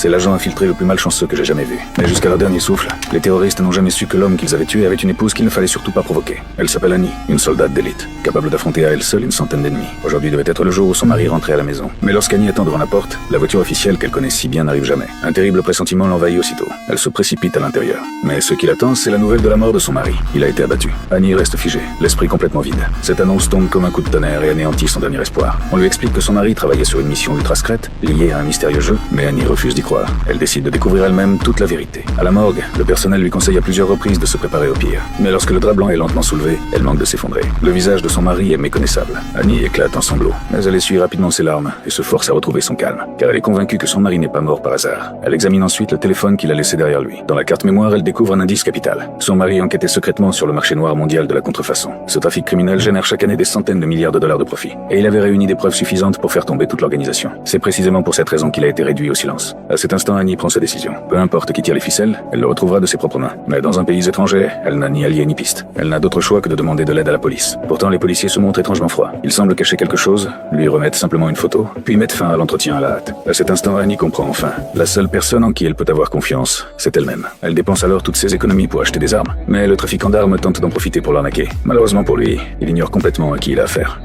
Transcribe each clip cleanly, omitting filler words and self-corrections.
C'est l'agent infiltré le plus malchanceux que j'ai jamais vu. Mais jusqu'à leur dernier souffle, les terroristes n'ont jamais su que l'homme qu'ils avaient tué avait une épouse qu'il ne fallait surtout pas provoquer. Elle s'appelle Annie, une soldate d'élite, capable d'affronter à elle seule une centaine d'ennemis. Aujourd'hui devait être le jour où son mari rentrait à la maison. Mais lorsqu'Annie attend devant la porte, la voiture officielle qu'elle connaît si bien n'arrive jamais. Un terrible pressentiment l'envahit aussitôt. Elle se précipite à l'intérieur. Mais ce qui l'attend, c'est la nouvelle de la mort de son mari. Il a été abattu. Annie reste figée, l'esprit complètement vide. Cette annonce tombe comme un coup de tonnerre et anéantit son dernier espoir. On lui explique que son mari travaillait sur une mission ultra secrète, liée à un mystérieux jeu, mais Annie refuse d'y croire. Elle décide de découvrir elle-même toute la vérité. À la morgue, le personnel lui conseille à plusieurs reprises de se préparer au pire. Mais lorsque le drap blanc est lentement soulevé, elle manque de s'effondrer. Le visage de son mari est méconnaissable. Annie éclate en sanglots, mais elle essuie rapidement ses larmes et se force à retrouver son calme, car elle est convaincue que son mari n'est pas mort par hasard. Elle examine ensuite le téléphone qu'il a laissé derrière lui. Dans la carte mémoire, elle découvre un indice capital. Son mari enquêtait secrètement sur le marché noir mondial de la contrefaçon. Ce trafic criminel génère chaque année des centaines de milliards de dollars de profit. Et il avait réuni des preuves suffisantes pour faire tomber toute l'organisation. C'est précisément pour cette raison qu'il a été réduit au silence. À cet instant, Annie prend sa décision. Peu importe qui tire les ficelles, elle le retrouvera de ses propres mains. Mais dans un pays étranger, elle n'a ni allié ni piste. Elle n'a d'autre choix que de demander de l'aide à la police. Pourtant, les policiers se montrent étrangement froids. Ils semblent cacher quelque chose, lui remettent simplement une photo, puis mettent fin à l'entretien à la hâte. À cet instant, Annie comprend enfin. La seule personne en qui elle peut avoir confiance, c'est elle-même. Elle dépense alors toutes ses économies pour acheter des armes. Mais le trafiquant d'armes tente d'en profiter pour l'arnaquer. Malheureusement pour lui, il ignore complètement à qui il a affaire.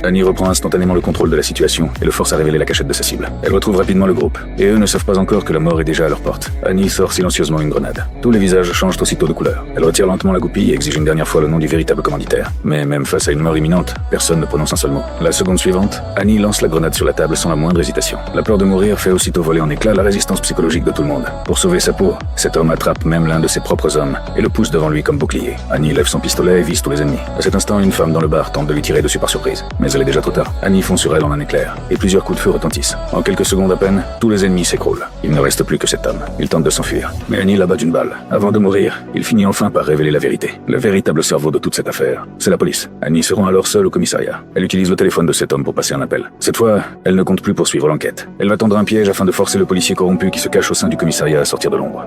Annie reprend instantanément le contrôle de la situation et le force à révéler la cachette de sa cible. Elle retrouve rapidement le groupe, et eux ne savent pas encore que la mort est déjà à leur porte. Annie sort silencieusement une grenade. Tous les visages changent aussitôt de couleur. Elle retire lentement la goupille et exige une dernière fois le nom du véritable commanditaire. Mais même face à une mort imminente, personne ne prononce un seul mot. La seconde suivante, Annie lance la grenade sur la table sans la moindre hésitation. La peur de mourir fait aussitôt voler en éclats la résistance psychologique de tout le monde. Pour sauver sa peau, cet homme attrape même l'un de ses propres hommes et le pousse devant lui comme bouclier. Annie lève son pistolet et vise tous les ennemis. À cet instant, une femme dans le bar tente de lui tirer dessus par surprise. Mais elle est déjà trop tard. Annie fond sur elle en un éclair, et plusieurs coups de feu retentissent. En quelques secondes à peine, tous les ennemis s'écroulent. Il ne reste plus que cet homme. Il tente de s'enfuir, mais Annie l'abat d'une balle. Avant de mourir, il finit enfin par révéler la vérité. Le véritable cerveau de toute cette affaire, c'est la police. Annie se rend alors seule au commissariat. Elle utilise le téléphone de cet homme pour passer un appel. Cette fois, elle ne compte plus poursuivre l'enquête. Elle va tendre un piège afin de forcer le policier corrompu qui se cache au sein du commissariat à sortir de l'ombre.